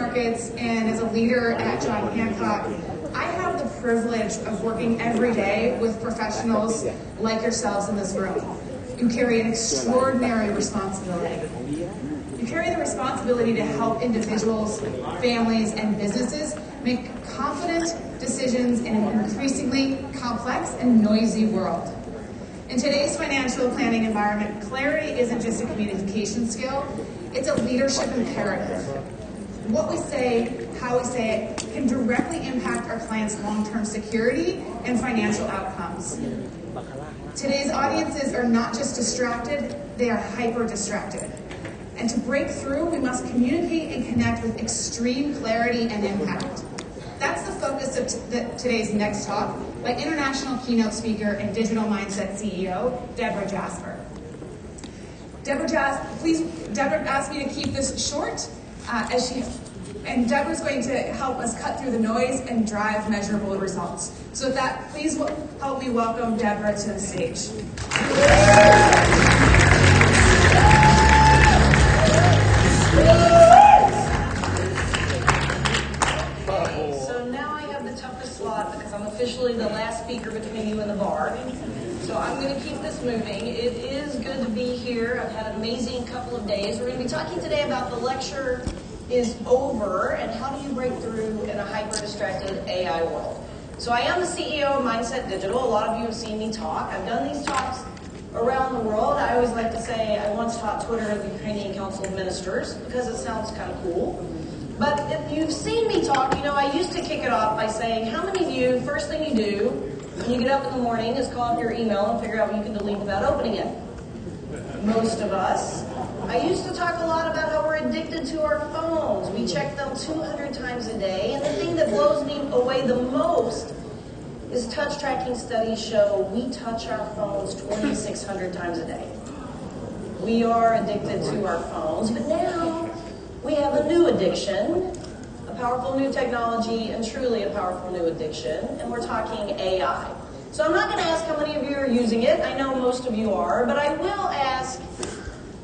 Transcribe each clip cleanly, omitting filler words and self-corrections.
markets and as a leader at John Hancock, I have the privilege of working every day with professionals like yourselves in this room. You carry an extraordinary responsibility. You carry the responsibility to help individuals, families, and businesses make confident decisions in an increasingly complex and noisy world. In today's financial planning environment, clarity isn't just a communication skill, it's a leadership imperative. What we say, how we say it, can directly impact our clients' long-term security and financial outcomes. Today's audiences are not just distracted, they are hyper-distracted. And to break through, we must communicate and connect with extreme clarity and impact. That's the focus of today's next talk by international keynote speaker and digital mindset CEO, Deborah Jasper. Deborah asked me to keep this short, and Deborah's going to help us cut through the noise and drive measurable results. So with that, please help me welcome Deborah to the stage. Officially the last speaker between you and the bar. So I'm going to keep this moving. It is good to be here. I've had an amazing couple of days. We're going to be talking today about the lecture is over and how do you break through in a hyper-distracted AI world. So I am the CEO of Mindset Digital. A lot of you have seen me talk. I've done these talks around the world. I always like to say I once taught Twitter at the Ukrainian Council of Ministers because it sounds kind of cool. But if you've seen me talk, you know, I used to kick it off by saying, how many of you, first thing you do when you get up in the morning is call up your email and figure out what you can delete without opening it? Most of us. I used to talk a lot about how we're addicted to our phones. We check them 200 times a day. And the thing that blows me away the most is touch tracking studies show we touch our phones 2,600 times a day. We are addicted to our phones, but now we have a new addiction, a powerful new technology, and truly a powerful new addiction, and we're talking AI. So I'm not going to ask how many of you are using it. I know most of you are, but I will ask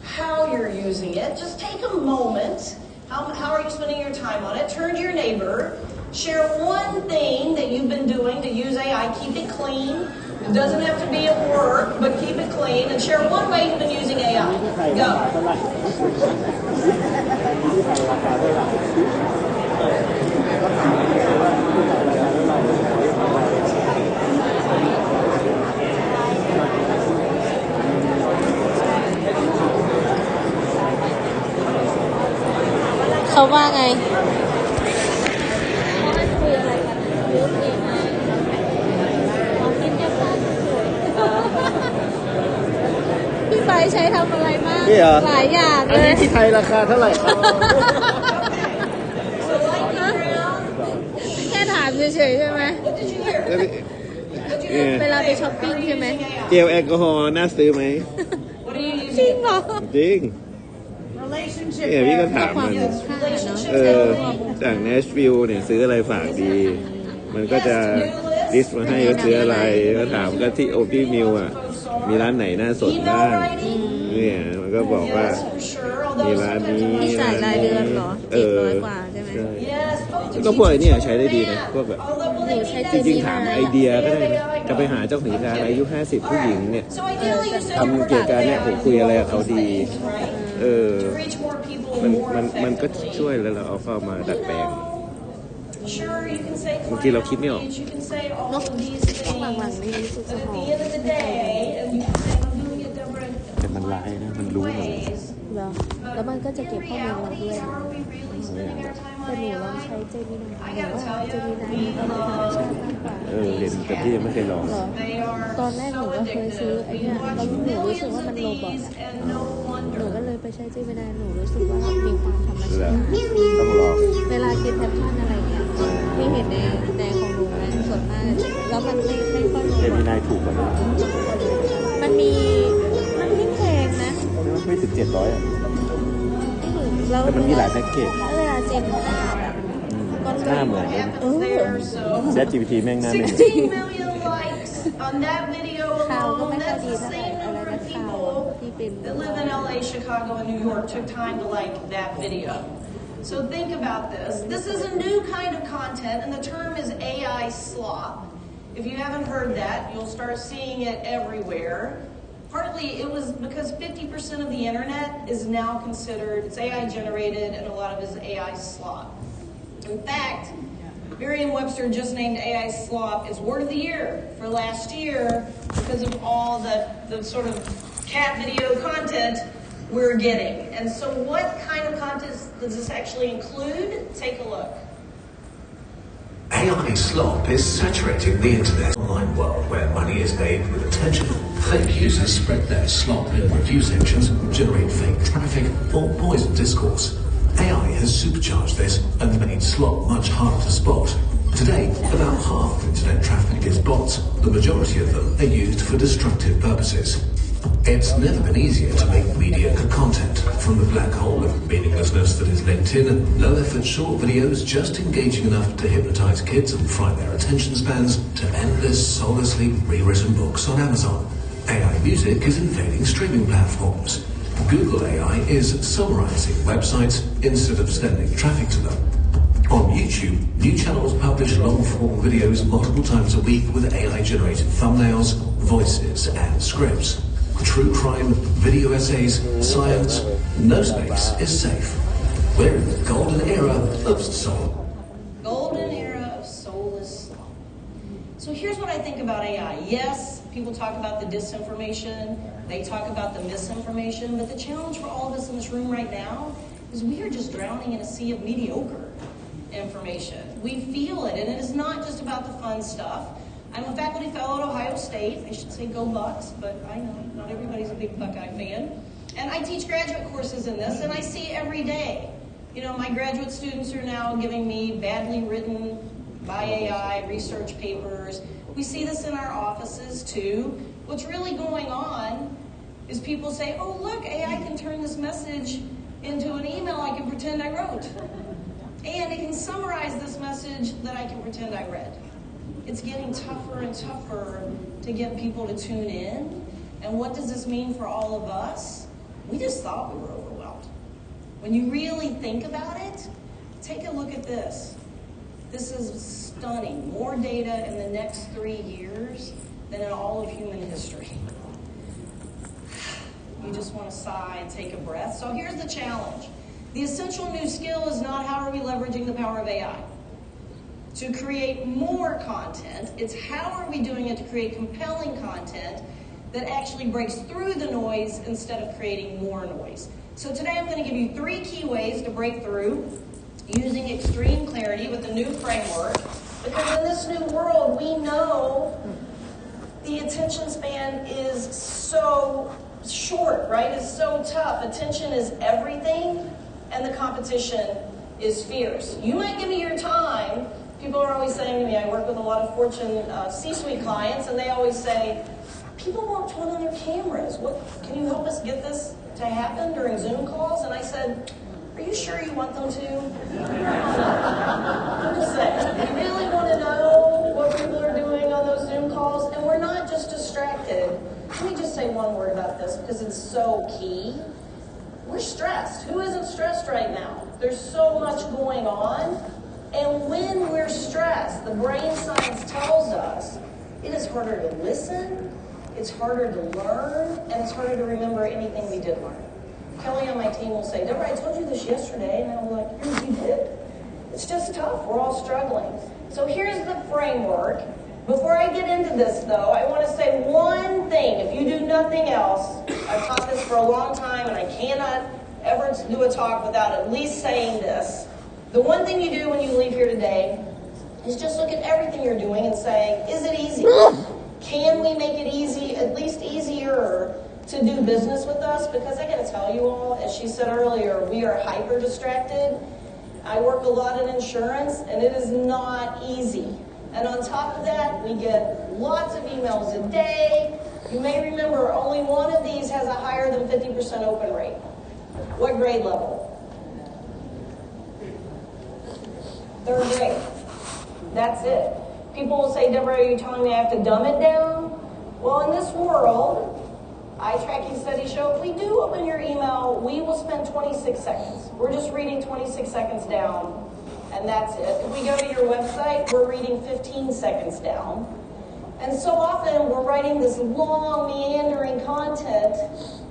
how you're using it. Just take a moment. How are you spending your time on it? Turn to your neighbor. Share one thing that you've been doing to use AI. Keep it clean. It doesn't have to be at work, but keep it clean. And share one way you've been using AI. Go.เขาว่าไงพี่ไปใช้ทำอะไรบ้างหลายอย่างเลยอันนี้ที่ไทยราคาเท่าไหร่ครับแค่ถามเฉยๆใช่ไหมเวลาไปช้อปปิ้งใช่ไหมเจลแอลกอฮอล์น่าซื้อไหมจริงเหรอจริงเนี่ยพี่ก็ถามมันจากเนชวิลล์เนี่ยซื้ออะไรฝากดีมันก็จะลิสต์มาให้ว่าซื้ออะไรก็ถามก็ที่โอพี่มิลอ่ะมีร้านไหนน่าสนบ้างเนี่ยมันก็บอกว่ามีร้านนี้จ่ายรายเดือนเหรอ700 กว่าใช่ไหมก็พวกไอ้นี่ใช้ได้ดีนะพวกแบบจริงๆถามไอเดียก็ได้นะจะไปหาเจ้าของร้านอายุ50ผู้หญิงเนี่ยทำเกี่ยวกับเนี่ยผมคุยอะไรกับเขาดีมันก็ช่วยแล้วเราเอาเข้ามาดัดแปลงบางทีเราคิดไม่ออกเนาะหลังๆนี่รู้สึกจะหอมแต่มันร้ายนะมันรู้หมดแล้วมันก็จะเก็บข้อมูลเราด้วยแต่หนูลองใช้เจมินายหนูว่าเจมินายมีความธรรมชาติมากกว่าเรียนแต่พี่ยังไม่เคยลองตอนแรกหนูก็เคยซื้อไอ้เนี่ยแล้วหนูรู้สึกว่ามันโรบอทหนูก็เลยไปใช้เจมินายหนูรู้สึกว่ามีความธรรมชาติต้องลองเวลาเขียนแคปชั่นอะไรเนี่ยที่เห็นในของหนูนะส่วนมากแล้วมันไม่ค่อยเจมินายถูกกว่ามันไม่แพงนะไม่ถึง700อ่ะแต่มันมีหลายแพ็กเกจเวลาเจนหน้าเหมือนแชท GPT แม่งหน้าไม่เหมือนข่าวก็ไม่ค่อยดีเท่าไหร่อะไรนะข่าวที่เป็น that live in LA, Chicago, and New York took time to like that video. So think about this. This is a new kind of content, and the term is AI slop. If you haven't heard that, you'll start seeing it everywhere. Partly it was because 50% of the internet is now considered, it's AI generated, and a lot of it is AI slop. In fact, Merriam-Webster just named AI slop its word of the year for last year because of all the sort of cat video content we're getting. And so what kind of content does this actually include? Take a look. AI slop is saturating the internet online world where money is made with attention. Fake users spread their slop in review sections, generate fake traffic, or poison discourse. AI has supercharged this and made slop much harder to spot. Today, about half of internet traffic is bots. The majority of them are used for destructive purposes. It's never been easier to make mediocre content, from the black hole of meaninglessness that is LinkedIn, low-effort short videos just engaging enough to hypnotize kids and fry their attention spans, to endless, soullessly rewritten books on Amazon. AI music is invading streaming platforms. Google AI is summarizing websites instead of sending traffic to them. On YouTube, new channels publish long-form videos multiple times a week with AI-generated thumbnails, voices, and scripts. True crime, video essays, science, no space is safe. We're in the golden era of soul. Golden era of soulless slop. So here's what I think about AI. Yes, people talk about the disinformation, they talk about the misinformation, but the challenge for all of us in this room right now is we are just drowning in a sea of mediocre information. We feel it, and it is not just about the fun stuff. I'm a faculty fellow at Ohio State. I should say go Bucks, but I know not everybody's a big Buckeye fan. And I teach graduate courses in this, and I see every day. You know, my graduate students are now giving me badly written by AI research papers. We see this in our offices too. What's really going on is people say, oh look, AI can turn this message into an email I can pretend I wrote. And it can summarize this message that I can pretend I read. It's getting tougher and tougher to get people to tune in. And what does this mean for all of us? We just thought we were overwhelmed. When you really think about it, take a look at this. This is stunning. More data in the next 3 years than in all of human history. You just want to sigh and take a breath. So here's the challenge. The essential new skill is not how are we leveraging the power of AI to create more content. It's how are we doing it to create compelling content that actually breaks through the noise instead of creating more noise. So today I'm going to give you 3 key ways to break through using extreme clarity with a new framework. Because in this new world, we know the attention span is so short, right? It's so tough. Attention is everything, and the competition is fierce. You might give me your time. People are always saying to me, I work with a lot of Fortune C-suite clients, and they always say, people won't turn on their cameras. What, can you help us get this to happen during Zoom calls? And I said, are you sure you want them to? I'm just saying, you really want to know what people are doing on those Zoom calls? And we're not just distracted. Let me just say one word about this because it's so key. We're stressed. Who isn't stressed right now? There's so much going on. And when we're stressed, the brain science tells us it is harder to listen, it's harder to learn, and it's harder to remember anything we did learn. Kelly on my team will say, Deborah, I told you this yesterday, and I'll be like, here's what you did. It's just tough. We're all struggling. So here's the framework. Before I get into this, though, I want to say one thing. If you do nothing else, I've taught this for a long time, and I cannot ever do a talk without at least saying this. The one thing you do when you leave here today is just look at everything you're doing and say, is it easy? Can we make it easy, at least easier, to do business with us? Because I got to tell you all, as she said earlier, we are hyper distracted. I work a lot in insurance, and it is not easy. And on top of that, we get lots of emails a day. You may remember only one of these has a higher than 50% open rate. What grade level? 3rd grade. That's it. People will say, Deborah, are you telling me I have to dumb it down? Well, in this world, eye tracking studies show if we do open your email, we will spend 26 seconds. We're just reading 26 seconds down, and that's it. If we go to your website, we're reading 15 seconds down. And so often we're writing this long, meandering content,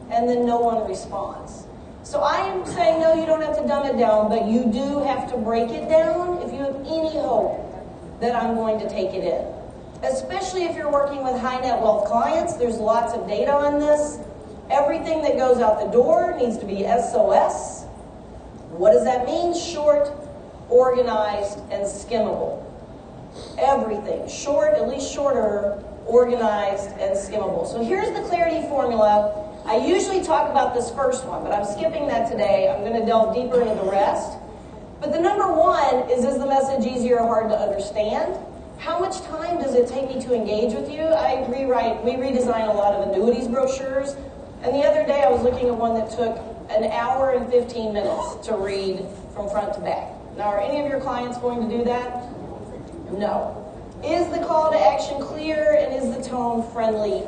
and then no one responds. So I am saying, no, you don't have to dumb it down, but you do have to break it down if you have any hope that I'm going to take it in. Especially if you're working with high net wealth clients, there's lots of data on this. Everything that goes out the door needs to be SOS. What does that mean? Short, organized, and skimmable. Everything. Short, at least shorter, organized, and skimmable. So here's the clarity formula. I usually talk about this first one, but I'm skipping that today. I'm going to delve deeper into the rest. But the number one is the message easy or hard to understand? How much time does it take me to engage with you? We redesign a lot of annuities brochures. And the other day I was looking at one that took an hour and 15 minutes to read from front to back. Now, are any of your clients going to do that? No. Is the call to action clear, and is the tone friendly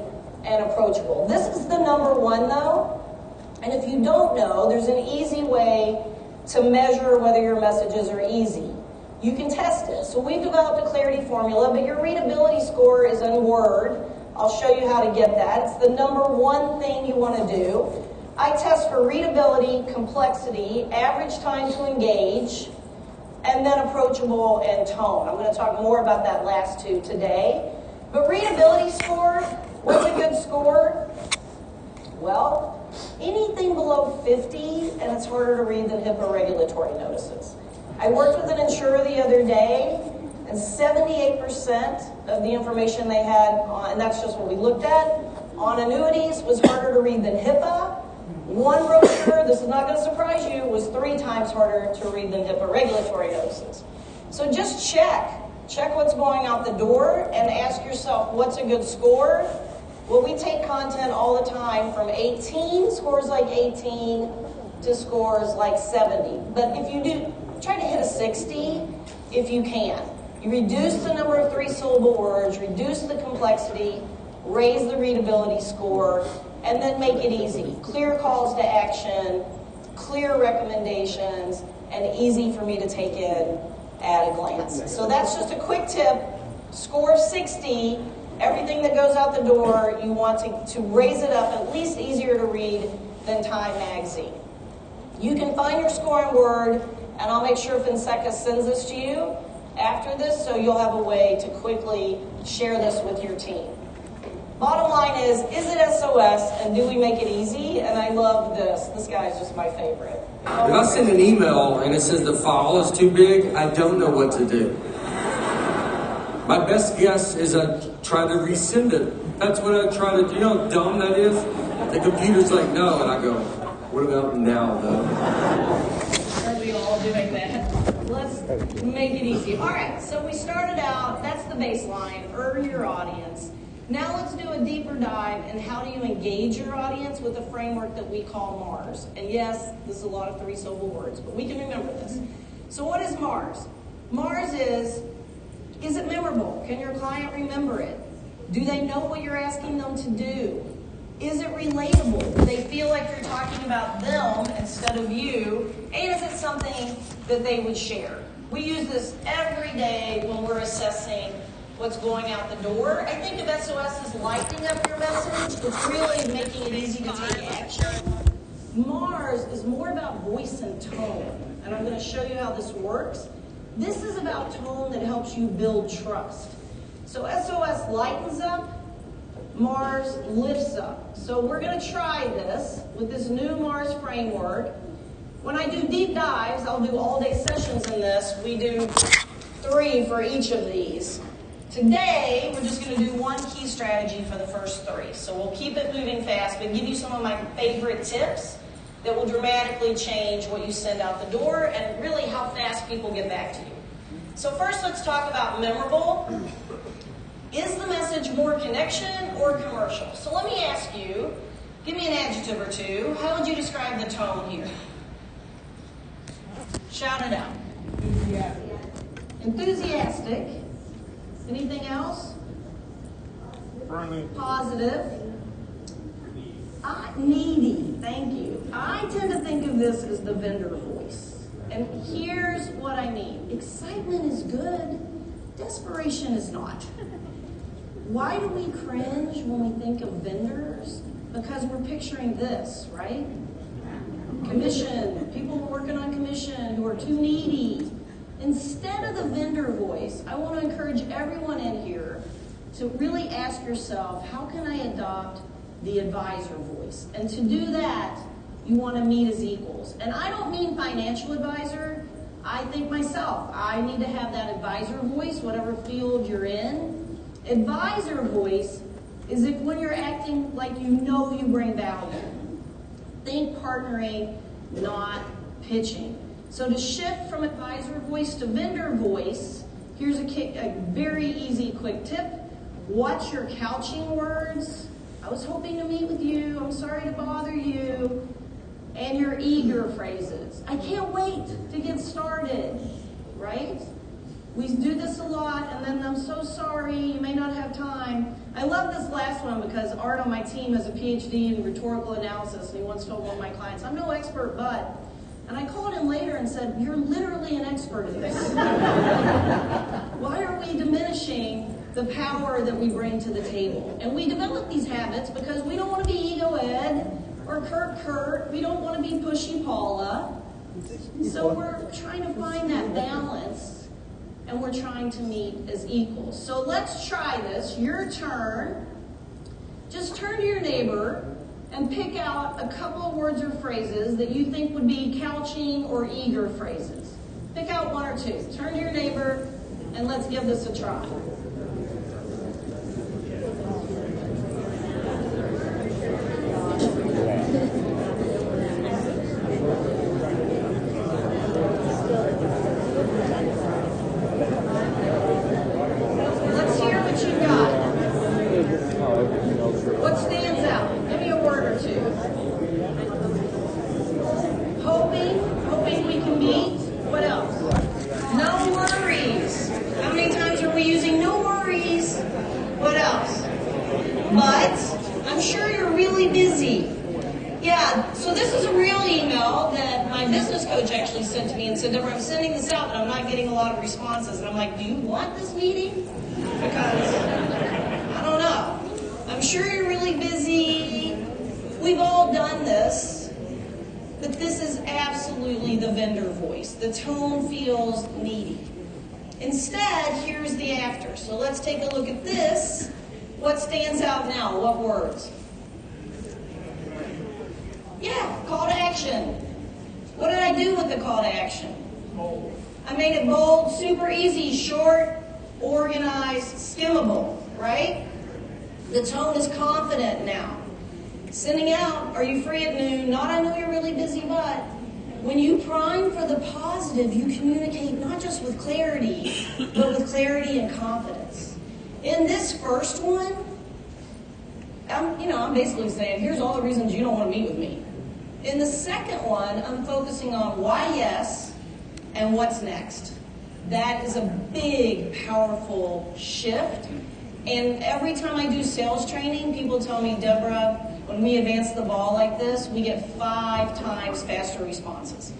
and approachable? This is the number one, though. And if you don't know, there's an easy way to measure whether your messages are easy. You can test it. So we've developed a clarity formula, but your readability score is in Word. I'll show you how to get that. It's the number one thing you want to do. I test for readability, complexity, average time to engage, and then approachable and tone. I'm going to talk more about that last two today. But readability score, what's a good score? Well, anything below 50, and it's harder to read than HIPAA regulatory notices. I worked with an insurer the other day, and 78% of the information they had, and that's just what we looked at, on annuities was harder to read than HIPAA. One brochure, this is not going to surprise you, was 3 times harder to read than HIPAA regulatory notices. So just check what's going out the door, and ask yourself, what's a good score? Well, we take content all the time from 18, scores like 18, to scores like 70. But if you do, try to hit a 60 if you can. You reduce the number of 3-syllable words, reduce the complexity, raise the readability score, and then make it easy. Clear calls to action, clear recommendations, and easy for me to take in at a glance. So that's just a quick tip. Score 60. Everything that goes out the door, you want to raise it up, at least easier to read than Time Magazine. You can find your score in Word, and I'll make sure Fonseca sends this to you after this, so you'll have a way to quickly share this with your team. Bottom line is it SOS, and do we make it easy? And I love this. This guy's just my favorite. If I send an email and it says the file is too big, I don't know what to do. My best guess is I try to resend it. That's what I try to do. You know how dumb that is? The computer's like, no, and I go, what about now, though? Are we all doing that? Let's make it easy. All right, so we started out, that's the baseline, earn your audience. Now let's do a deeper dive in how do you engage your audience with a framework that we call MARS. And yes, this is a lot of 3-syllable words, but we can remember this. So what is MARS? MARS is it memorable? Can your client remember it? Do they know what you're asking them to do? Is it relatable? Do they feel like you're talking about them instead of you? And is it something that they would share? We use this every day when we're assessing what's going out the door. I think of SOS as lighting up your message. It's really making it easy to take action. MARS is more about voice and tone, and I'm going to show you how this works. This is about tone that helps you build trust. So SOS lightens up, MARS lifts up. So we're going to try this with this new MARS framework. When I do deep dives, I'll do all-day sessions in this. We do 3 for each of these. Today, we're just going to do one key strategy for the first 3. So we'll keep it moving fast, but give you some of my favorite tips that will dramatically change what you send out the door and really how fast people get back to you. So first, let's talk about memorable. Is the message more connection or commercial? So let me ask you, give me an adjective or 2. How would you describe the tone here? Shout it out. Enthusiastic. Anything else? Friendly. Positive. Needy, thank you. I tend to think of this as the vendor voice. And here's what I mean. Excitement is good. Desperation is not. Why do we cringe when we think of vendors? Because we're picturing this, right? Commission, people working on commission who are too needy. Instead of the vendor voice, I want to encourage everyone in here to really ask yourself, how can I adopt the advisor voice? And to do that, you want to meet as equals. And I don't mean financial advisor. I think myself, I need to have that advisor voice, whatever field you're in. Advisor voice is if when you're acting like you know you bring value. Think partnering, not pitching. So to shift from advisor voice to vendor voice, here's a very easy quick tip. Watch your couching words. I was hoping to meet with you. I'm sorry to bother you. And your eager phrases. I can't wait to get started, right? We do this a lot, and then I'm so sorry, you may not have time. I love this last one because Art on my team has a PhD in rhetorical analysis, and he once told one of my clients, I'm no expert, but... And I called him later and said, you're literally an expert in this. Why are we diminishing the power that we bring to the table? And we develop these habits because we don't want to be ego Ed or Kurt. We don't want to be pushy Paula. So we're trying to find that balance, and we're trying to meet as equals. So let's try this. Your turn. Just turn to your neighbor and pick out a couple of words or phrases that you think would be couching or eager phrases. Pick out one or two. Turn to your neighbor and let's give this a try. Let's hear what you got. What stands out? Give me a word or two. Hoping we can meet. What else? No worries. How many times are we using no worries? What else? But I'm sure you're really busy. Yeah, so this is a real email that my business coach actually sent to me and said, Deborah, I'm sending this out, but I'm not getting a lot of responses. And I'm like, do you want this meeting? Because I don't know. I'm sure you're really busy. We've all done this. But this is absolutely the vendor voice. The tone feels needy. Instead, here's the after. So let's take a look at this. What stands out now? What words? Yeah, call to action. What did I do with the call to action? Bold. I made it bold, super easy, short, organized, skimmable, right? The tone is confident now. Sending out, are you free at noon? Not, I know you're really busy, but when you prime for the positive, you communicate not just with clarity, but with clarity and confidence. In this first one, I'm basically saying, here's all the reasons you don't want to meet with me. In the second one, I'm focusing on why yes and what's next. That is a big, powerful shift. And every time I do sales training, people tell me, Deborah, when we advance the ball like this, we get 5 times faster responses.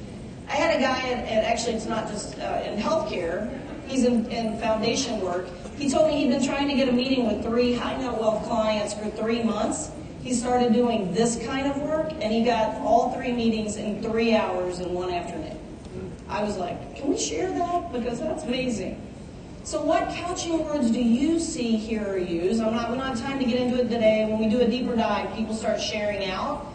I had a guy, actually it's not just in healthcare, he's in foundation work. He told me he'd been trying to get a meeting with 3 high net wealth clients for 3 months. He started doing this kind of work, and he got all 3 meetings in 3 hours in one afternoon. I was like, can we share that? Because that's amazing. So what couching words do you see here or use? We don't have time to get into it today. When we do a deeper dive, people start sharing out.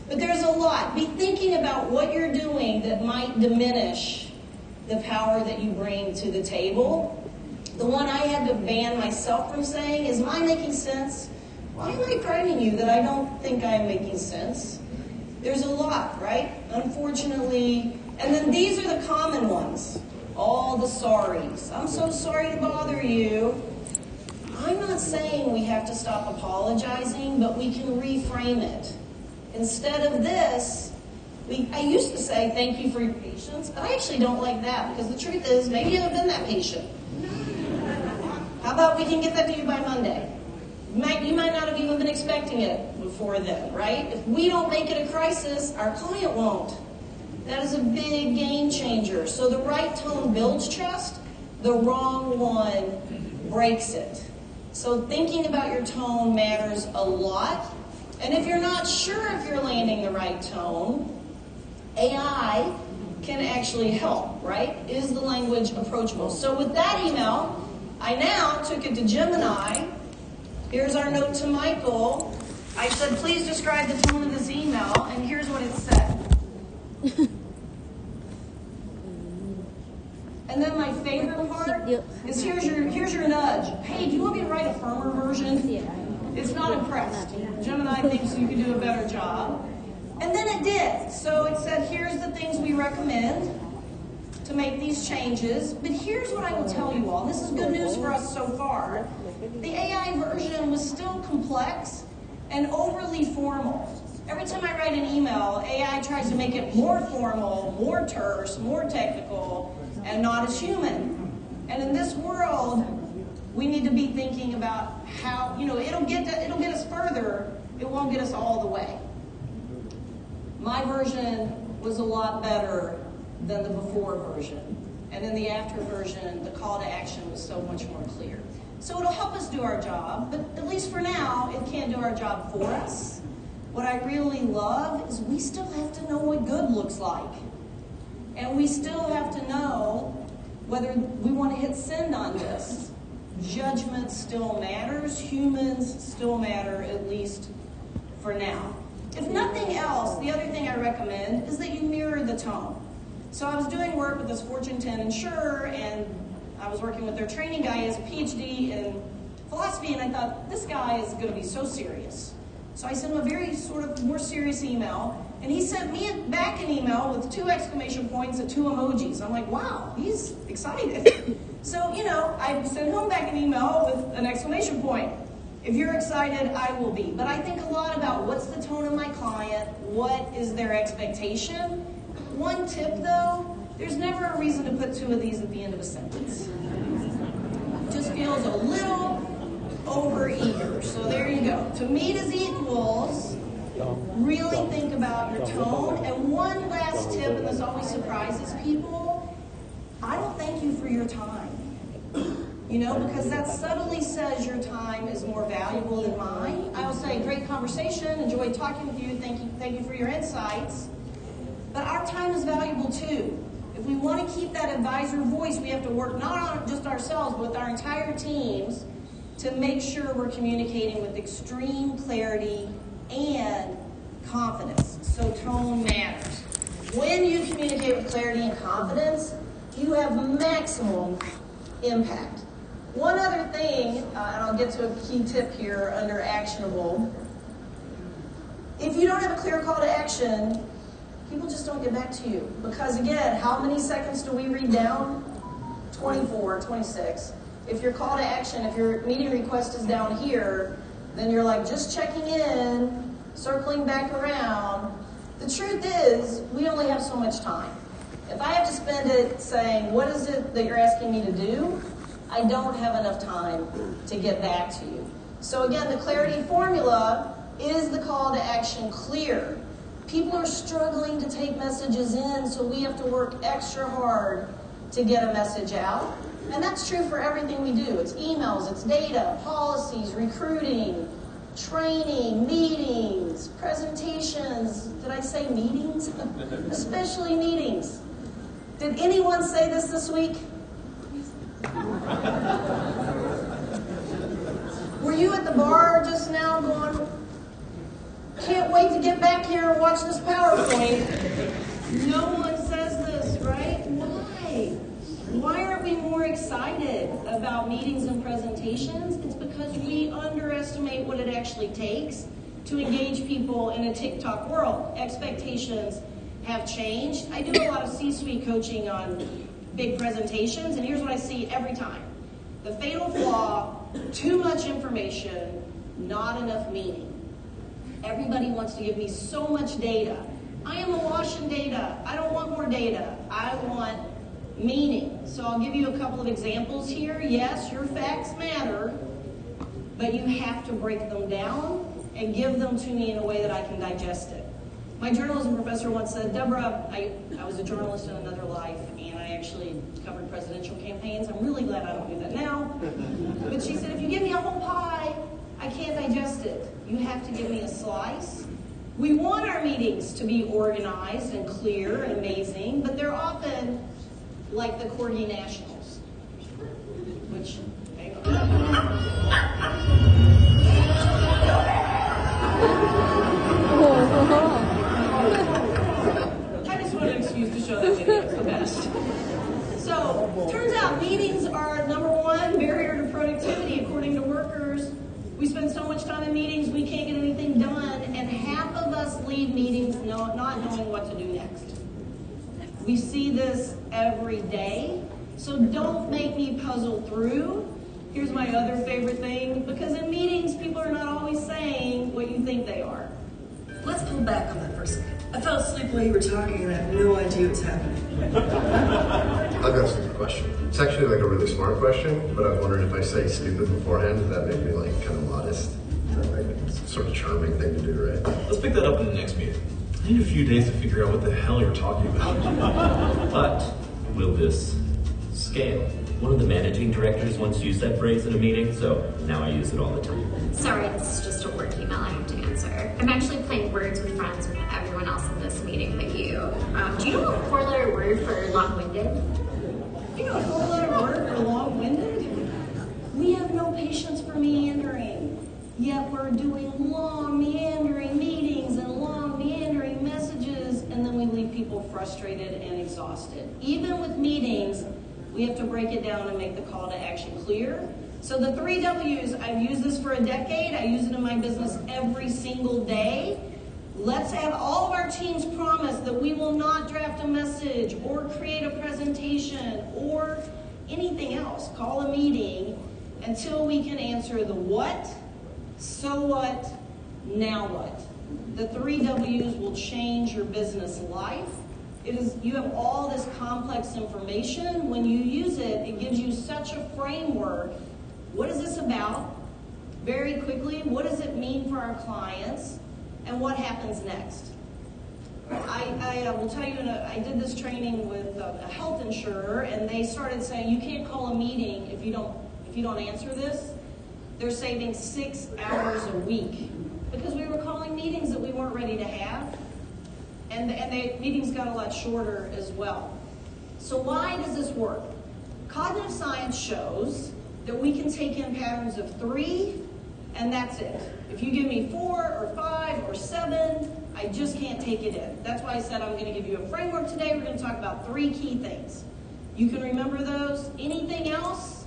But there's a lot. Be thinking about what you're doing that might diminish the power that you bring to the table. The one I had to ban myself from saying is, am I making sense? Why am I frightening you that I don't think I'm making sense? There's a lot, right? Unfortunately. And then these are the common ones. All the sorries. I'm so sorry to bother you. I'm not saying we have to stop apologizing, but we can reframe it. Instead of this, I used to say thank you for your patience, but I actually don't like that because the truth is maybe you haven't been that patient. How about we can get that to you by Monday? You might not have even been expecting it. for them, right? If we don't make it a crisis, our client won't. That is a big game changer. So the right tone builds trust, the wrong one breaks it. So thinking about your tone matters a lot. And if you're not sure if you're landing the right tone, AI can actually help, right? Is the language approachable? So with that email, I now took it to Gemini. Here's our note to Michael. I said, please describe the tone of this email, and here's what it said. And then my favorite part is here's your nudge. Hey, do you want me to write a firmer version? It's not impressed. Gemini thinks you can do a better job. And then it did. So it said, here's the things we recommend to make these changes. But here's what I will tell you all. This is good news for us so far. The AI version was still complex and overly formal. Every time I write an email, AI tries to make it more formal, more terse, more technical, and not as human. And in this world, we need to be thinking about how, it'll get us further, it won't get us all the way. My version was a lot better than the before version. And in the after version, the call to action was so much more clear. So it'll help us do our job, but at least for now, it can't do our job for us. What I really love is we still have to know what good looks like. And we still have to know whether we want to hit send on this. Judgment still matters. Humans still matter, at least for now. If nothing else, the other thing I recommend is that you mirror the tone. So I was doing work with this Fortune 10 insurer, and I was working with their training guy. He has a PhD in philosophy, and I thought, this guy is going to be so serious. So I sent him a very sort of more serious email, and he sent me back an email with 2 exclamation points and 2 emojis. I'm like, wow, he's excited. So, I sent him back an email with an exclamation point. If you're excited, I will be. But I think a lot about what's the tone of my client, what is their expectation. One tip, though, there's never a reason to put 2 of these at the end of a sentence. It just feels a little over-eager. So there you go. To meet as equals, really think about your tone. And one last tip, and this always surprises people, I don't thank you for your time. Because that subtly says your time is more valuable than mine. I will say, great conversation, enjoyed talking with you, thank you for your insights. But our time is valuable too. If we want to keep that advisor voice, we have to work not on just ourselves, but with our entire teams to make sure we're communicating with extreme clarity and confidence. So tone matters. When you communicate with clarity and confidence, you have maximum impact. One other thing, and I'll get to a key tip here under actionable. If you don't have a clear call to action, people just don't get back to you. Because again, how many seconds do we read down? 24, 26. If your call to action, if your meeting request is down here, then you're like just checking in, circling back around. The truth is, we only have so much time. If I have to spend it saying, what is it that you're asking me to do? I don't have enough time to get back to you. So again, the clarity formula is the call to action clear. People are struggling to take messages in, so we have to work extra hard to get a message out. And that's true for everything we do. It's emails, it's data, policies, recruiting, training, meetings, presentations. Did I say meetings? Especially meetings. Did anyone say this week? Were you at the bar just now going, can't wait to get back here and watch this PowerPoint? No one says this, right? Why? Why aren't we more excited about meetings and presentations? It's because we underestimate what it actually takes to engage people in a TikTok world. Expectations have changed. I do a lot of C-suite coaching on big presentations, and here's what I see every time. The fatal flaw, too much information, not enough meaning. Everybody wants to give me so much data. I am awash in data. I don't want more data. I want meaning. So I'll give you a couple of examples here. Yes, your facts matter, but you have to break them down and give them to me in a way that I can digest it. My journalism professor once said, Deborah, I was a journalist in another life, and I actually covered presidential campaigns. I'm really glad I don't do that now. But she said, if you give me a whole pie, I can't digest it. You have to give me a slice. We want our meetings to be organized and clear and amazing, but they're often like the Corgi Nationals, which, hang on. I just want an excuse to show that video. It's the best. So, turns out meetings are #1 barrier to productivity according to workers. We spend so much time in meetings, we can't get anything done, and half of us leave meetings not knowing what to do next. We see this every day, so don't make me puzzle through. Here's my other favorite thing, because in meetings, people are not always saying what you think they are. Let's pull back on that for a second. I fell asleep while you were talking and I have no idea what's happening. I've got a stupid question. It's actually like a really smart question, but I was wondering if I say stupid beforehand, does that make me like kind of modest? Is that like a sort of charming thing to do, right? Let's pick that up in the next meeting. I need a few days to figure out what the hell you're talking about. But will this scale? One of the managing directors once used that phrase in a meeting, so now I use it all the time. Sorry, this is just a work email I have to answer. I'm actually playing words with friends with everyone else in this meeting but you. Do you know a 4-letter word for long-winded? You know a 4-letter word for long-winded? We have no patience for meandering, yet we're doing long meandering meetings and long meandering messages, and then we leave people frustrated and exhausted. Even with meetings, we have to break it down and make the call to action clear. So the 3 W's, I've used this for a decade. I use it in my business every single day. Let's have all of our teams promise that we will not draft a message or create a presentation or anything else. Call a meeting until we can answer the what, so what, now what. The 3 W's will change your business life. You have all this complex information. When you use it, it gives you such a framework. What is this about? Very quickly, what does it mean for our clients? And what happens next? I will tell you, I did this training with a health insurer, and they started saying, you can't call a meeting if you don't answer this. They're saving 6 hours a week because we were calling meetings that we weren't ready to have. And the meetings got a lot shorter as well. So why does this work? Cognitive science shows that we can take in patterns of 3, and that's it. If you give me 4 or 5 or 7, I just can't take it in. That's why I said I'm going to give you a framework today. We're going to talk about 3 key things. You can remember those. Anything else,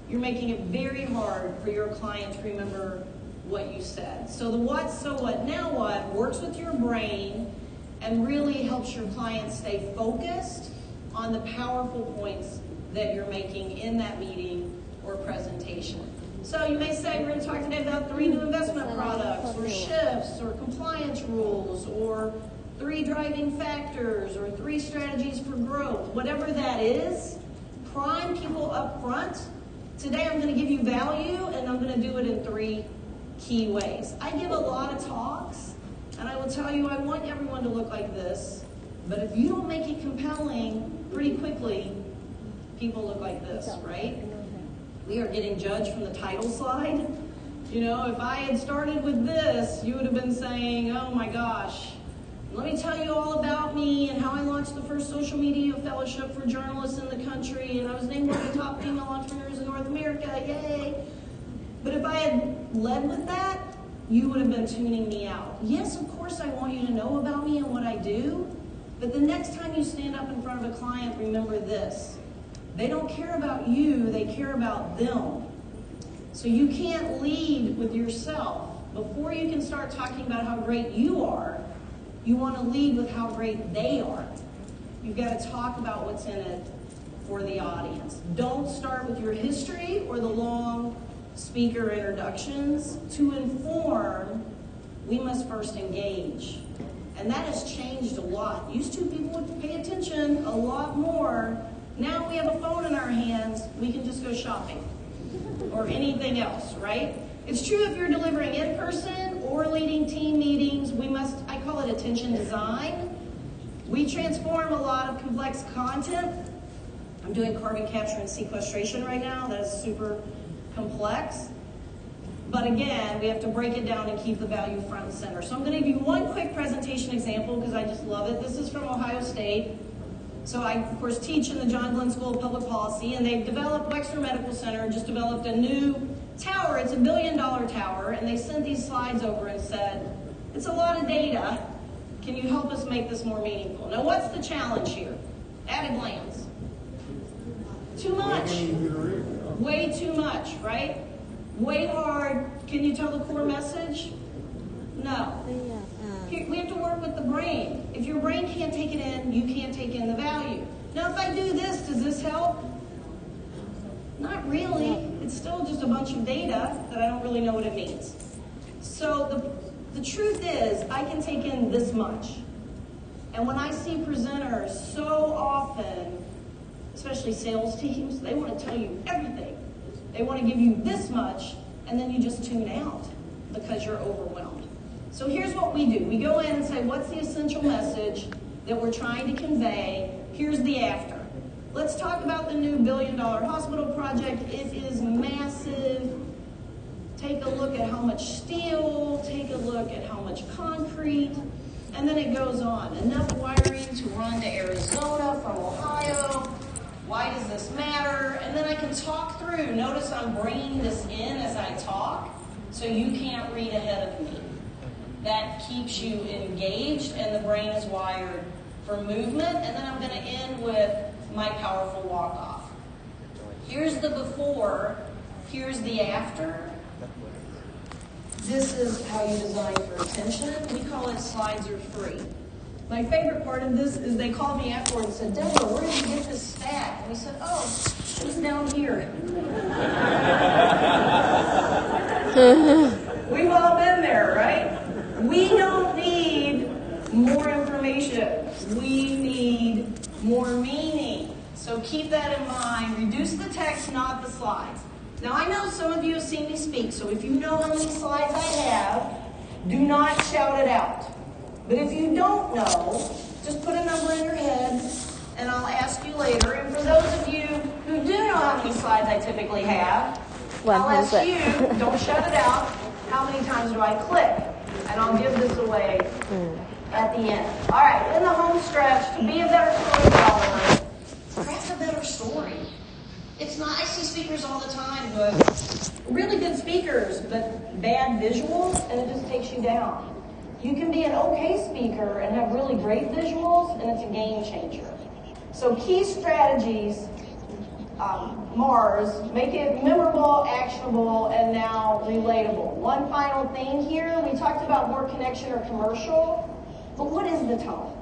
you're making it very hard for your client to remember what you said. So the what, so what, now what works with your brain and really helps your client stay focused on the powerful points that you're making in that meeting or presentation. So you may say, we're going to talk today about 3 new investment products, or shifts, or compliance rules, or 3 driving factors, or 3 strategies for growth. Whatever that is, prime people up front. Today I'm going to give you value, and I'm going to do it in 3 key ways. I give a lot of talks, and I will tell you, I want everyone to look like this, but if you don't make it compelling pretty quickly, people look like this, right? We are getting judged from the title slide. You know, if I had started with this, you would have been saying, oh my gosh, let me tell you all about me and how I launched the first social media fellowship for journalists in the country, and I was named one of the top female entrepreneurs in North America, yay. But if I had led with that, you would have been tuning me out. Yes, of course I want you to know about me and what I do, but the next time you stand up in front of a client, remember this. They don't care about you, they care about them. So you can't lead with yourself. Before you can start talking about how great you are, you want to lead with how great they are. You've got to talk about what's in it for the audience. Don't start with your history or the long speaker introductions. To inform, we must first engage. And that has changed a lot. Used to, people would pay attention a lot more. Now we have a phone in our hands, we can just go shopping or anything else, right? It's true if you're delivering in person or leading team meetings, I call it attention design. We transform a lot of complex content. I'm doing carbon capture and sequestration right now. That is super complex. But again, we have to break it down and keep the value front and center. So I'm going to give you one quick presentation example because I just love it. This is from Ohio State. So I, of course, teach in the John Glenn School of Public Policy, and they've developed, Wexner Medical Center just developed a new tower. It's $1 billion tower, and they sent these slides over and said, it's a lot of data. Can you help us make this more meaningful? Now, what's the challenge here? At a glance. Too much. Way too much, right? Way hard. Can you tell the core message? No. We have to work with the brain. If your brain can't take it in, you can't take in the value. Now, if I do this, does this help? Not really. It's still just a bunch of data that I don't really know what it means. So the truth is, I can take in this much. And when I see presenters so often, especially sales teams, they want to tell you everything. They want to give you this much, and then you just tune out because you're overwhelmed. So here's what we do. We go in and say, what's the essential message that we're trying to convey? Here's the after. Let's talk about the new $1 billion hospital project. It is massive. Take a look at how much steel, take a look at how much concrete, and then it goes on. Enough wiring to run to Arizona from Ohio. Why does this matter? And then I can talk through. Notice I'm bringing this in as I talk, so you can't read ahead of me. That keeps you engaged, and the brain is wired for movement. And then I'm going to end with my powerful walk-off. Here's the before. Here's the after. This is how you design for attention. We call it slides are free. My favorite part of this is they called me afterward and said, Deborah, where did you get this stack? And we said, oh, it's down here. We've all been there, right? We don't need more information. We need more meaning. So keep that in mind. Reduce the text, not the slides. Now, I know some of you have seen me speak, so if you know how many slides I have, do not shout it out. But if you don't know, just put a number in your head, and I'll ask you later. And for those of you who do know how many slides I typically have, I'll ask you, don't shout it out, how many times do I click? And I'll give this away at the end. All right, in the home stretch, to be a better storyteller, craft a better story. It's not, I see speakers all the time, but really good speakers, but bad visuals, and it just takes you down. You can be an okay speaker and have really great visuals, and it's a game changer. So key strategies, Mars, make it memorable, actionable, and now relatable. One final thing here, we talked about more connection or commercial, but what is the tone?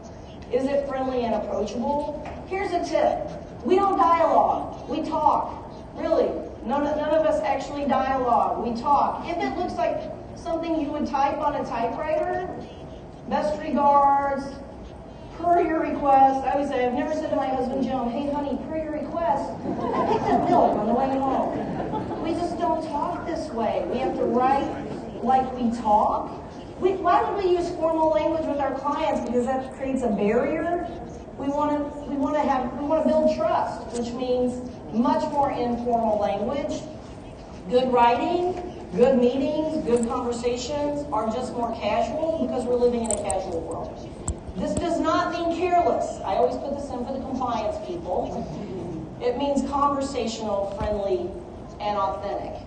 Is it friendly and approachable? Here's a tip. We don't dialogue, we talk. Really, none of us actually dialogue, we talk. If it looks like something you would type on a typewriter, best regards, per your request. I always say, I've never said to my husband, Joan, hey honey, per your request, I picked up milk on the way home. We just don't talk this way. We have to write like we talk. Why would we use formal language with our clients? Because that creates a barrier. We want to build trust, which means much more informal language. Good writing, good meetings, good conversations are just more casual because we're living in a casual world. This does not mean careless. I always put this in for the compliance people. It means conversational, friendly, and authentic.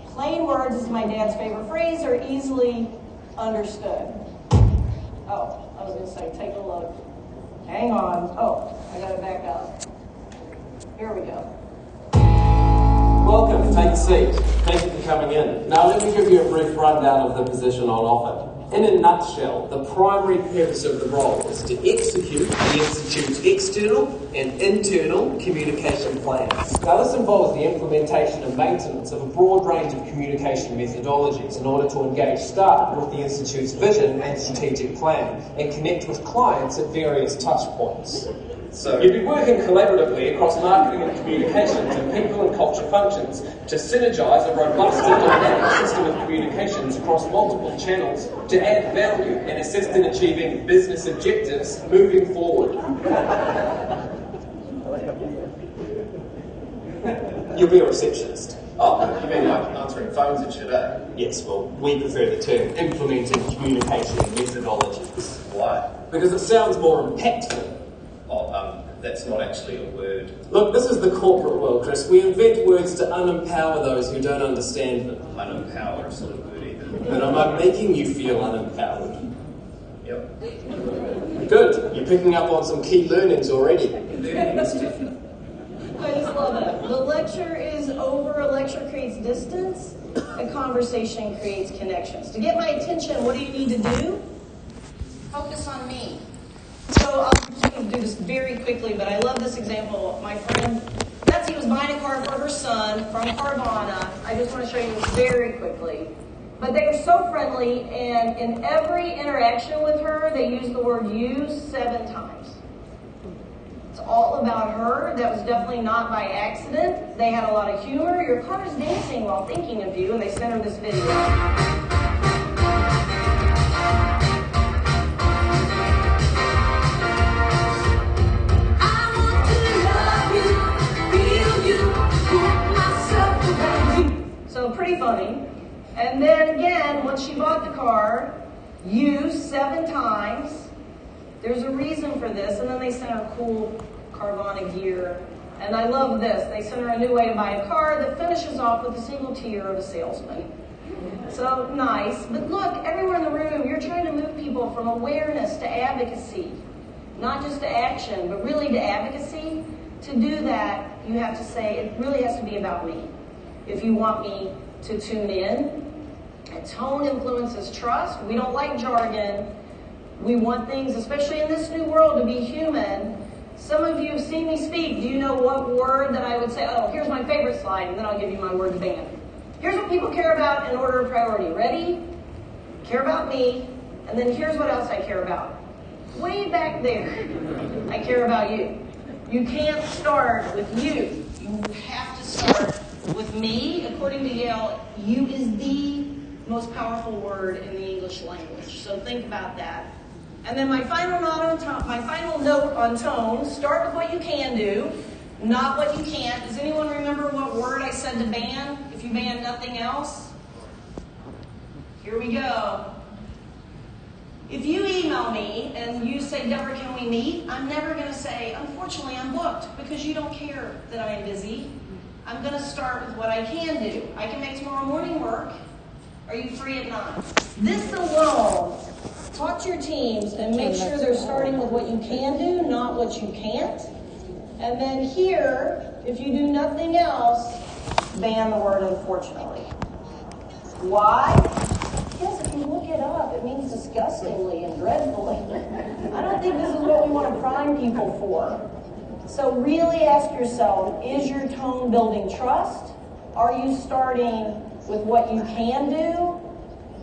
Plain words, is my dad's favorite phrase, are easily understood. Oh, I was going to say, take a look. Hang on. Oh, I got to back up. Here we go. Welcome, take a seat. Thank you for coming in. Now let me give you a brief rundown of the position on offer. In a nutshell, the primary purpose of the role is to execute the Institute's external and internal communication plans. Now this involves the implementation and maintenance of a broad range of communication methodologies in order to engage staff with the Institute's vision and strategic plan and connect with clients at various touch points. So you'd be working collaboratively across marketing and communications and people and culture functions to synergise a robust and dynamic system of communications across multiple channels to add value and assist in achieving business objectives moving forward. You'll be a receptionist. Oh, you mean like answering phones and shit, eh? Yes, well, we prefer the term implementing communication methodologies. Why? Because it sounds more impactful. Oh, that's not actually a word. Look, this is the corporate world, Chris. We invent words to unempower those who don't understand them. Unempower is not a word either. But am I making you feel unempowered? Yep. Good. You're picking up on some key learnings already. Learning is different. I just love it. The lecture is over. A lecture creates distance. A conversation creates connections. To get my attention, what do you need to do? Focus on me. So I'll just do this very quickly, but I love this example. My friend Betsy was buying a car for her son from Carvana. I just want to show you this very quickly. But they are so friendly, and in every interaction with her, they use the word "you" 7 times. It's all about her. That was definitely not by accident. They had a lot of humor. Your car is dancing while thinking of you, and they sent her this video. So pretty funny. And then again, once she bought the car, used 7 times. There's a reason for this. And then they sent her cool Carvana gear. And I love this. They sent her a new way to buy a car that finishes off with a single tear of a salesman. So nice. But look, everywhere in the room, you're trying to move people from awareness to advocacy. Not just to action, but really to advocacy. To do that, you have to say, it really has to be about me. If you want me to tune in, and tone influences trust. We don't like jargon. We want things, especially in this new world, to be human. Some of you have seen me speak. Do you know what word that I would say? Oh, here's my favorite slide, and then I'll give you my word to ban. Here's what people care about in order of priority. Ready? Care about me, and then here's what else I care about. Way back there, I care about you. You can't start with you. You have to start with me. According to Yale, you is the most powerful word in the English language. So think about that. And then my final note on tone, start with what you can do, not what you can't. Does anyone remember what word I said to ban if you ban nothing else? Here we go. If you email me and you say, Deborah, can we meet? I'm never going to say, unfortunately, I'm booked, because you don't care that I am busy. I'm going to start with what I can do. I can make tomorrow morning work. Are you free at 9? This alone, talk to your teams and make sure they're starting with what you can do, not what you can't. And then here, if you do nothing else, ban the word unfortunately. Why? Yes, if you look it up, it means disgustingly and dreadfully. I don't think this is what we want to prime people for. So really ask yourself, is your tone building trust? Are you starting with what you can do?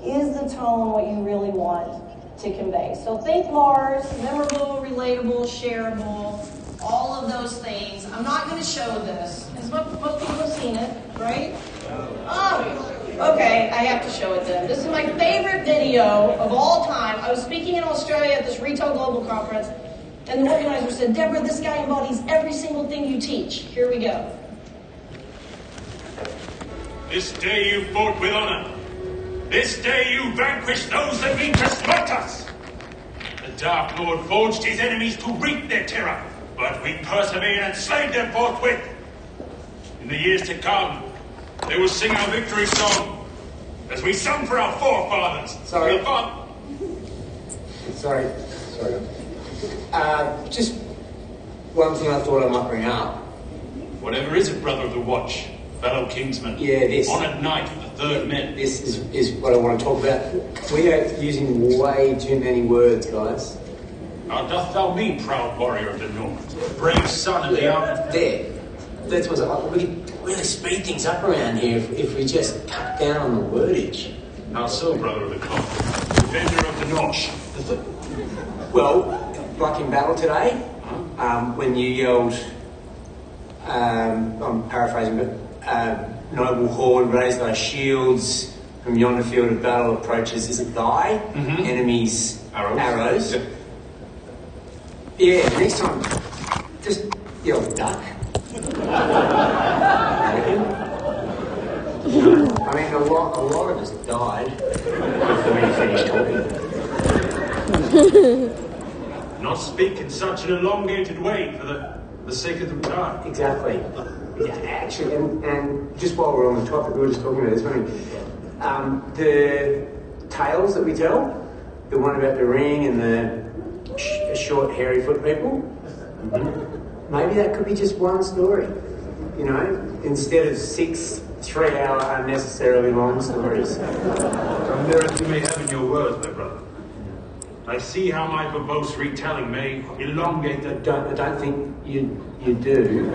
Is the tone what you really want to convey? So think Mars, memorable, relatable, shareable, all of those things. I'm not going to show this, because most people have seen it, right? Oh, okay, I have to show it then. This is my favorite video of all time. I was speaking in Australia at this Retail Global Conference, and the organizer said, Deborah, this guy embodies every single thing you teach. Here we go. This day you fought with honor. This day you vanquished those that mean to smite us. The Dark Lord forged his enemies to reap their terror, but we persevered and slayed them forthwith. In the years to come, they will sing our victory song, as we sung for our forefathers. Sorry. Just one thing I thought I might bring up. Whatever is it, brother of the watch, fellow kinsman? Yeah, this. Honoured knight of the Third Men. This is what I want to talk about. We are using way too many words, guys. How doth thou mean, proud warrior of the North, brave son of the army? There. That's what's like. We could really speed things up around here if we just cut down on the wordage. How so, brother of the cloth? Defender of the North. Well, like in battle today, when you yelled, I'm paraphrasing, but noble horde, raise thy shields, from yonder field of battle approaches, is it thy enemies' arrows? Yep. Yeah, next time, just yell duck. I mean, a lot of us died before you finished talking. Not speak in such an elongated way for the sake of the time. Exactly. Yeah, actually, and just while we're on the topic, we were just talking about this, weren't we? The tales that we tell, the one about the ring and the short, hairy foot people, maybe that could be just one story, you know, instead of 6 3-hour unnecessarily long stories. Some merit you may have in your words, my brother. I see how my verbose retelling may elongate the... I don't think you do.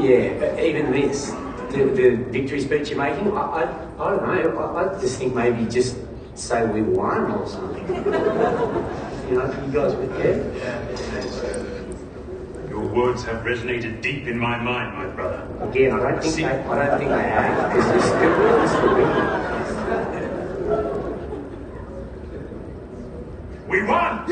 Yeah, even this, the victory speech you're making, I don't know, I just think maybe just say we won or something. You know, you guys with me? Yeah. Your words have resonated deep in my mind, my brother. Again, I don't think they have, because you're still We won!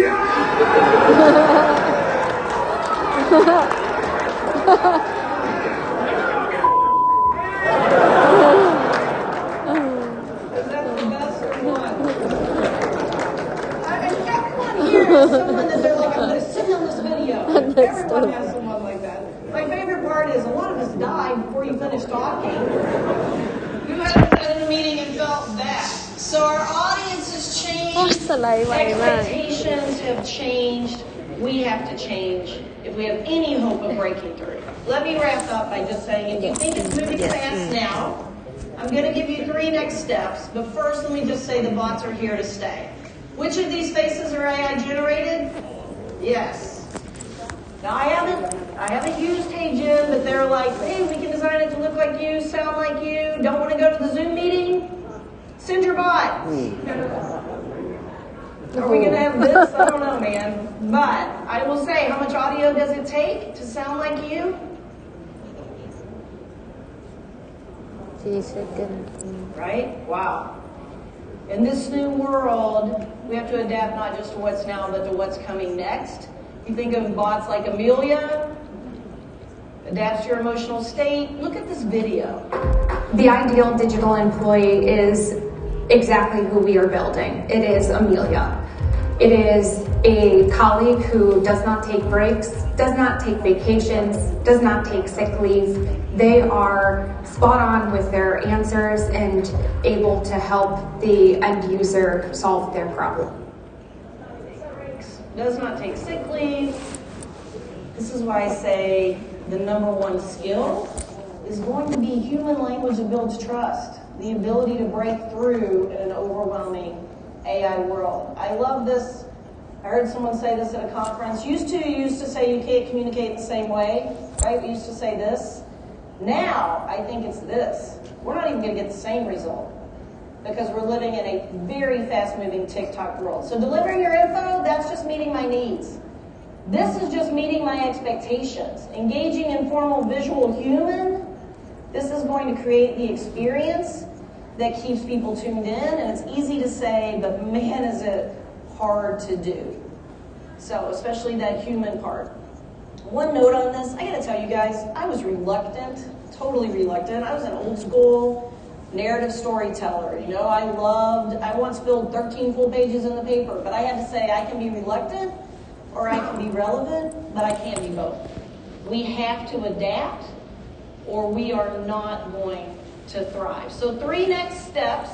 Someone that they're like, I'm going to send them this video. Everyone has someone like that. My favorite part is a lot of us died before you finished talking. Who hasn't been in a meeting and felt that? So our audience has changed. Expectations have changed. We have to change if we have any hope of breaking through. Let me wrap up by just saying, if you think it's moving fast now, I'm going to give you 3 next steps. But first, let me just say the bots are here to stay. Which of these faces are AI generated? Yes. Now I haven't used HeyGen, but they're like, hey, we can design it to look like you, sound like you. Don't want to go to the Zoom meeting? Send your bot. Are we gonna have this? I don't know, man. But I will say, how much audio does it take to sound like you? 3 seconds. Right? Wow. In this new world, we have to adapt not just to what's now, but to what's coming next. You think of bots like Amelia, adapts to your emotional state. Look at this video. The ideal digital employee is exactly who we are building. It is Amelia. It is a colleague who does not take breaks, does not take vacations, does not take sick leave. They are spot on with their answers and able to help the end user solve their problem. Does not take sick leave. This is why I say the #1 skill is going to be human language that builds trust. The ability to break through in an overwhelming AI world. I love this. I heard someone say this at a conference. You used to say you can't communicate the same way, right? We used to say this. Now, I think it's this. We're not even going to get the same result because we're living in a very fast-moving TikTok world. So delivering your info, that's just meeting my needs. This is just meeting my expectations. Engaging informal visual human, this is going to create the experience that keeps people tuned in, and it's easy to say, but man, is it hard to do. So, especially that human part. One note on this, I gotta tell you guys, I was reluctant, totally reluctant. I was an old school narrative storyteller. You know, I once filled 13 full pages in the paper, but I had to say I can be reluctant or I can be relevant, but I can't be both. We have to adapt or we are not going to thrive. So 3 next steps.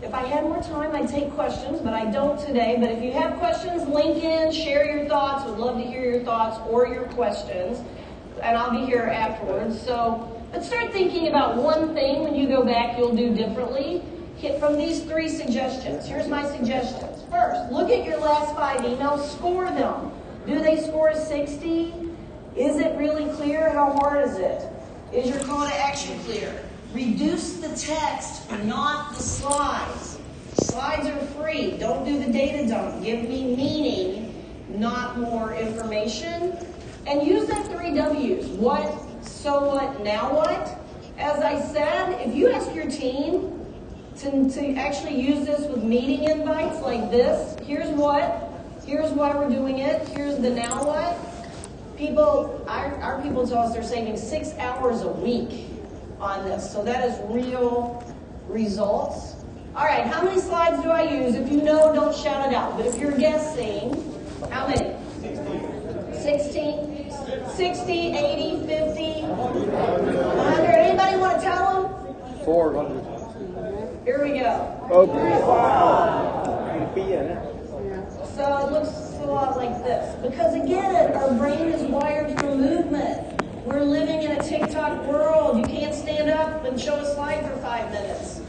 If I had more time, I'd take questions, but I don't today. But if you have questions, link in, share your thoughts. Would love to hear your thoughts or your questions. And I'll be here afterwards. So let's start thinking about one thing when you go back you'll do differently. From these 3 suggestions. Here's my suggestions. First, look at your last 5 emails, score them. Do they score a 60? Is it really clear? How hard is it? Is your call to action clear? Reduce the text, not the slides. Slides are free. Don't do the data dump. Give me meaning not more information. And use that 3 W's. What, so what, now what? As I said, if you ask your team to actually use this with meeting invites like this, here's what, here's why we're doing it, here's the now what. People, our people tell us they're saving 6 hours a week on this. So that is real results. All right, how many slides do I use? If you know, don't shout it out. But if you're guessing, how many? 16, 60, 80, 50, 100. Anybody want to tell them? 400. Here we go. Okay. Wow. So it looks a lot like this. Because again, our brain is wired for movement. We're living in a TikTok world. You can't stand up and show a slide for 5 minutes,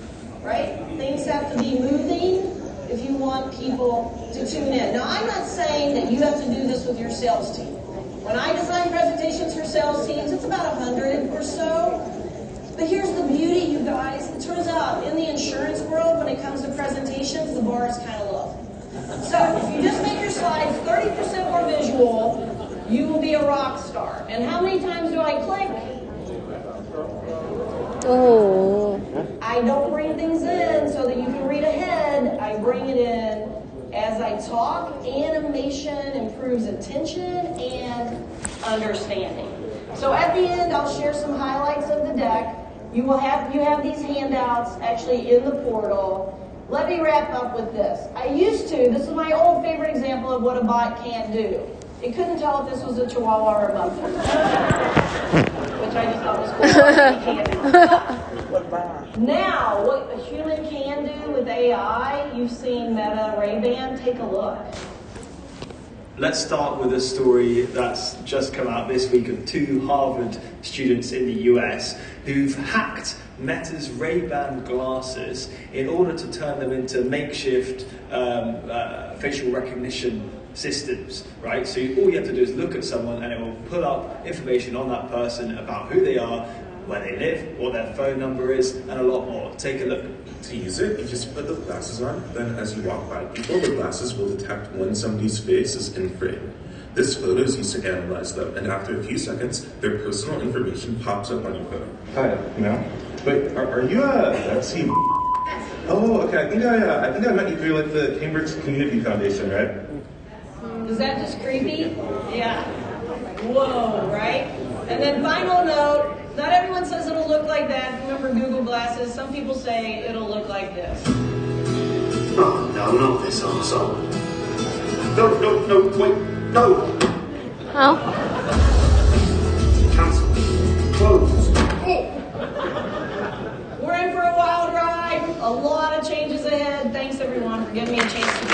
right? Things have to be moving if you want people to tune in. Now, I'm not saying that you have to do this with your sales team. When I design presentations for sales teams, it's about 100 or so. But here's the beauty, you guys. It turns out in the insurance world, when it comes to presentations, the bar is kind of low. So if you just make your slides 30% more visual, you will be a rock star. And how many times do I click? Oh. I don't bring things in so that you can read ahead. I bring it in as I talk. Animation improves attention and understanding. So at the end, I'll share some highlights of the deck. You have these handouts actually in the portal. Let me wrap up with this. This is my old favorite example of what a bot can't do. It couldn't tell if this was a Chihuahua or a muffin, which I just thought was cool. Now, what a human can do with AI, you've seen Meta Ray-Ban, take a look. Let's start with a story that's just come out this week of 2 Harvard students in the US who've hacked Meta's Ray-Ban glasses in order to turn them into makeshift facial recognition systems, right? So all you have to do is look at someone and it will pull up information on that person about who they are, where they live, what their phone number is, and a lot more. Take a look. To use it, you just put the glasses on, then as you walk by people, the glasses will detect when somebody's face is in frame. This photo is used to analyze them, and after a few seconds, their personal information pops up on your phone. Hi, no? Wait, are you let's see. Oh, okay, I think I met you through like the Cambridge Community Foundation, right? Is that just creepy? Yeah. Whoa, right? And then final note, not everyone says it'll look like that. Remember Google Glasses? Some people say it'll look like this. Oh, no, not this arsehole. No, wait, no! How? Cancel. Close. We're in for a wild ride. A lot of changes ahead. Thanks everyone for giving me a chance to